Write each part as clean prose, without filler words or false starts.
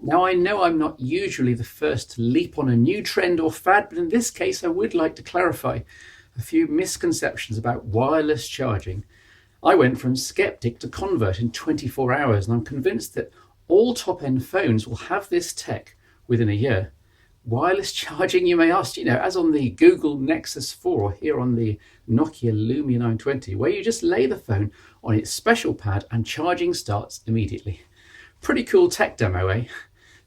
Now, I know I'm not usually the first to leap on a new trend or fad, but in this case, I would like to clarify a few misconceptions about wireless charging. I went from skeptic to convert in 24 hours, and I'm convinced that all top-end phones will have this tech within a year. Wireless charging, you may ask, as on the Google Nexus 4 or here on the Nokia Lumia 920, where you just lay the phone on its special pad and charging starts immediately. Pretty cool tech demo, eh?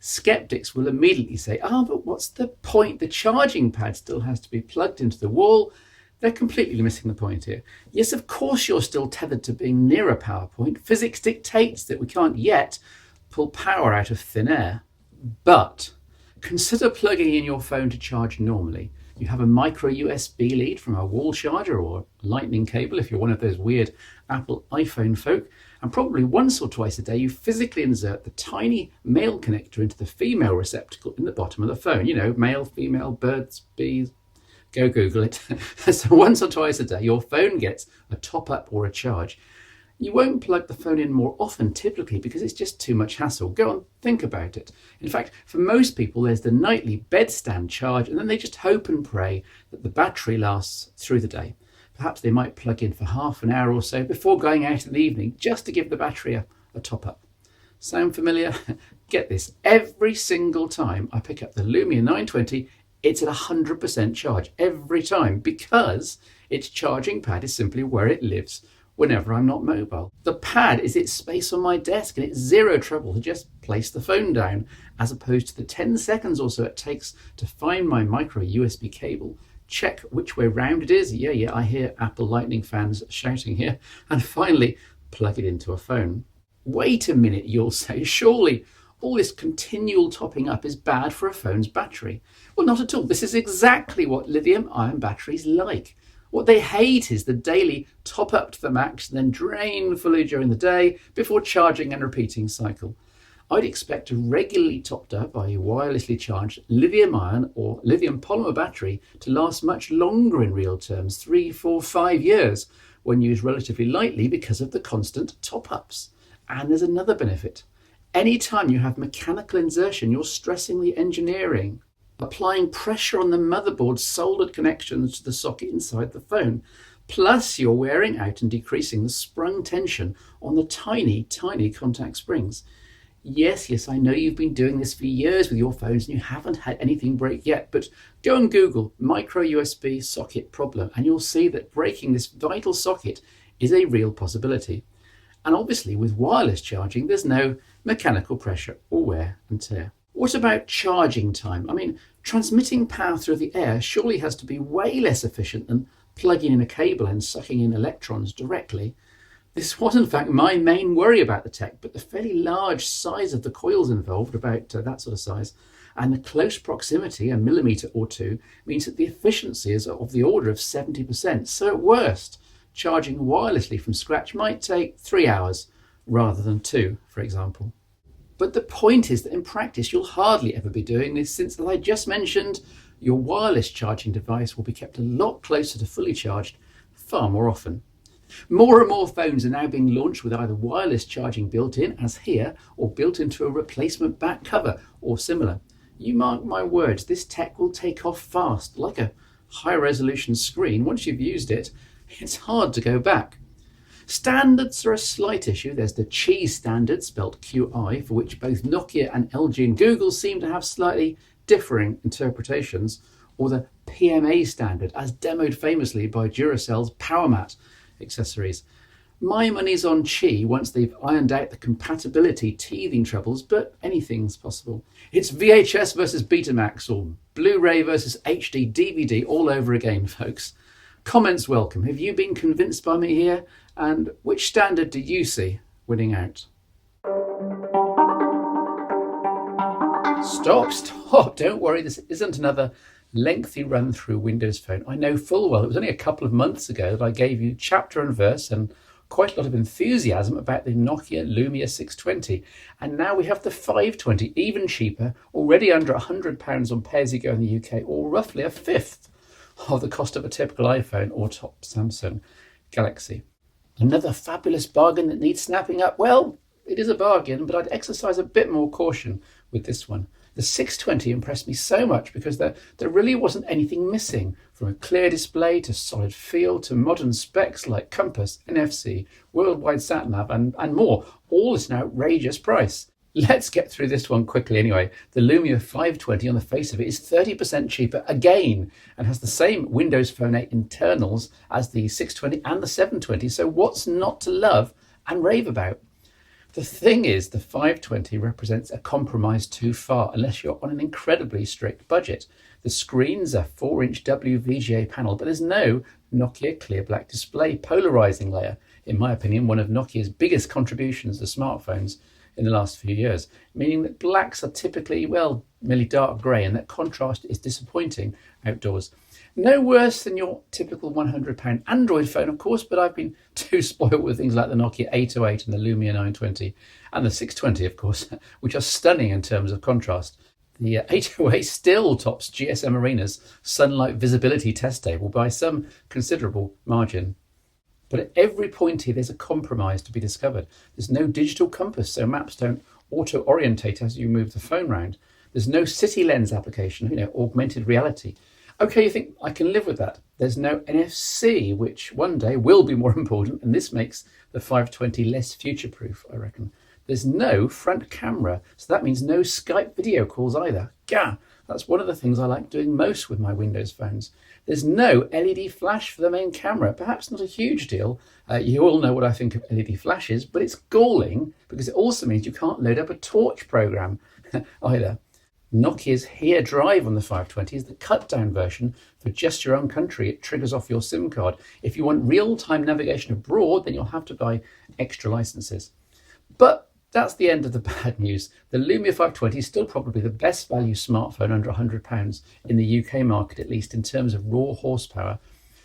Skeptics will immediately say, but what's the point? The charging pad still has to be plugged into the wall. They're completely missing the point here. Yes, of course you're still tethered to being near a power point. Physics dictates that we can't yet pull power out of thin air. But consider plugging in your phone to charge normally. You have a micro USB lead from a wall charger or lightning cable if you're one of those weird Apple iPhone folk, and probably once or twice a day you physically insert the tiny male connector into the female receptacle in the bottom of the phone. Male, female, birds, bees. Go Google it. So once or twice a day your phone gets a top up or a charge. You won't plug the phone in more often typically because it's just too much hassle. Go on, think about it. In fact, for most people, there's the nightly bedstand charge, and then they just hope and pray that the battery lasts through the day. Perhaps they might plug in for half an hour or so before going out in the evening just to give the battery a top up. Sound familiar? Get this, every single time I pick up the Lumia 920, it's at 100% charge every time because its charging pad is simply where it lives whenever I'm not mobile. The pad is its space on my desk, and it's zero trouble to just place the phone down, as opposed to the 10 seconds or so it takes to find my micro USB cable, check which way round it is. Yeah, I hear Apple Lightning fans shouting here. And finally, plug it into a phone. Wait a minute, you'll say. Surely all this continual topping up is bad for a phone's battery. Well, not at all. This is exactly what lithium-ion batteries like. What they hate is the daily top up to the max and then drain fully during the day before charging and repeating cycle. I'd expect a regularly topped up, i.e. wirelessly charged, lithium-ion or lithium polymer battery to last much longer in real terms, 3, 4, 5 years, when used relatively lightly because of the constant top-ups. And there's another benefit. Anytime you have mechanical insertion, you're stressing the engineering, applying pressure on the motherboard's soldered connections to the socket inside the phone. Plus, you're wearing out and decreasing the sprung tension on the tiny, tiny contact springs. Yes, I know you've been doing this for years with your phones and you haven't had anything break yet, but go and Google micro USB socket problem and you'll see that breaking this vital socket is a real possibility. And obviously with wireless charging, there's no mechanical pressure or wear and tear. What about charging time? Transmitting power through the air surely has to be way less efficient than plugging in a cable and sucking in electrons directly. This was in fact my main worry about the tech, but the fairly large size of the coils involved, about that sort of size, and the close proximity, a millimetre or two, means that the efficiency is of the order of 70%. So at worst, charging wirelessly from scratch might take 3 hours rather than 2, for example. But the point is that in practice, you'll hardly ever be doing this since, as I just mentioned, your wireless charging device will be kept a lot closer to fully charged far more often. More and more phones are now being launched with either wireless charging built in, as here, or built into a replacement back cover or similar. You mark my words, this tech will take off fast, like a high-resolution screen. Once you've used it, it's hard to go back. Standards are a slight issue. There's the Qi standard, spelt QI, for which both Nokia and LG and Google seem to have slightly differing interpretations, or the PMA standard, as demoed famously by Duracell's PowerMat accessories. My money's on Qi once they've ironed out the compatibility teething troubles, but anything's possible. It's VHS versus Betamax or Blu-ray versus HD DVD all over again, folks. Comments welcome. Have you been convinced by me here? And which standard do you see winning out? Stop. Don't worry. This isn't another lengthy run through Windows Phone. I know full well it was only a couple of months ago that I gave you chapter and verse and quite a lot of enthusiasm about the Nokia Lumia 620. And now we have the 520, even cheaper, already under £100 on pay-as-you-go in the UK, or roughly a fifth of the cost of a typical iPhone or top Samsung Galaxy. Another fabulous bargain that needs snapping up. Well, it is a bargain, but I'd exercise a bit more caution with this one. The 620 impressed me so much because there really wasn't anything missing, from a clear display to solid feel to modern specs like compass, NFC, worldwide sat-nav and more, all at an outrageous price. Let's get through this one quickly anyway. The Lumia 520 on the face of it is 30% cheaper again and has the same Windows Phone 8 internals as the 620 and the 720, so what's not to love and rave about? The thing is, the 520 represents a compromise too far unless you're on an incredibly strict budget. The screen's a 4-inch WVGA panel, but there's no Nokia clear black display polarizing layer. In my opinion, one of Nokia's biggest contributions to smartphones in the last few years, meaning that blacks are typically, well, merely dark grey, and that contrast is disappointing outdoors. No worse than your typical £100 Android phone, of course, but I've been too spoilt with things like the Nokia 808 and the Lumia 920 and the 620, of course, which are stunning in terms of contrast. The 808 still tops GSM Arena's sunlight visibility test table by some considerable margin. But at every point here, there's a compromise to be discovered. There's no digital compass, so maps don't auto-orientate as you move the phone round. There's no city lens application, augmented reality. Okay, you think I can live with that. There's no NFC, which one day will be more important, and this makes the 520 less future-proof, I reckon. There's no front camera, so that means no Skype video calls either. Gah! That's one of the things I like doing most with my Windows phones. There's no LED flash for the main camera. Perhaps not a huge deal. You all know what I think of LED flashes, but it's galling because it also means you can't load up a torch program either. Nokia's Here Drive on the 520 is the cut-down version for just your own country. It triggers off your SIM card. If you want real-time navigation abroad, then you'll have to buy extra licenses. But that's the end of the bad news. The Lumia 520 is still probably the best value smartphone under £100 in the UK market, at least in terms of raw horsepower.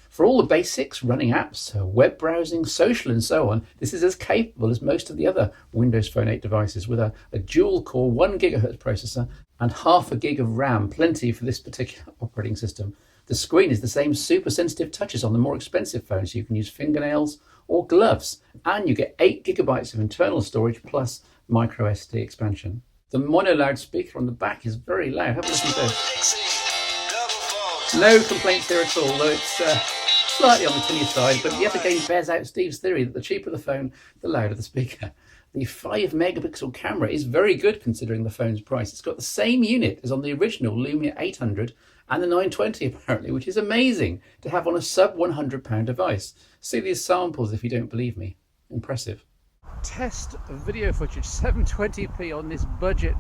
For all the basics, running apps, web browsing, social and so on, this is as capable as most of the other Windows Phone 8 devices with a dual-core 1 GHz processor and half a gig of RAM, plenty for this particular operating system. The screen is the same super sensitive touches on the more expensive phones, so you can use fingernails or gloves, and you get 8 GB of internal storage plus micro SD expansion. The mono loudspeaker on the back is very loud. Have a listen to this. No complaints there at all, though it's slightly on the tinny side, but yet again bears out Steve's theory that the cheaper the phone, the louder the speaker. The 5 megapixel camera is very good considering the phone's price. It's got the same unit as on the original Lumia 800 and the 920 apparently, which is amazing to have on a sub £100 device. See these samples if you don't believe me. Impressive. Test video footage 720p on this budget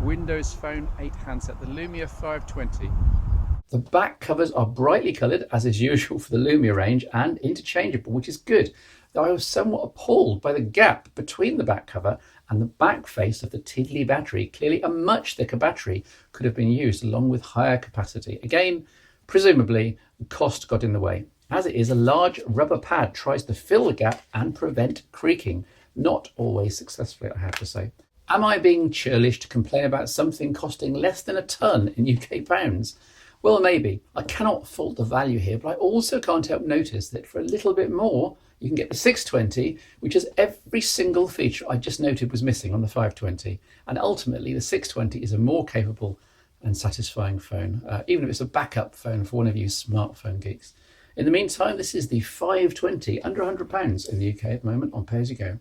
Windows Phone 8 handset, the Lumia 520. The back covers are brightly coloured, as is usual for the Lumia range, and interchangeable, which is good. Though I was somewhat appalled by the gap between the back cover and the back face of the Tiddly battery. Clearly a much thicker battery could have been used along with higher capacity. Again, presumably the cost got in the way. As it is, a large rubber pad tries to fill the gap and prevent creaking. Not always successfully, I have to say. Am I being churlish to complain about something costing less than a ton in UK pounds? Well, maybe. I cannot fault the value here, but I also can't help notice that for a little bit more, you can get the 620, which has every single feature I just noted was missing on the 520. And ultimately, the 620 is a more capable and satisfying phone, even if it's a backup phone for one of you smartphone geeks. In the meantime, this is the 520, under £100 in the UK at the moment on pay-as-you-go.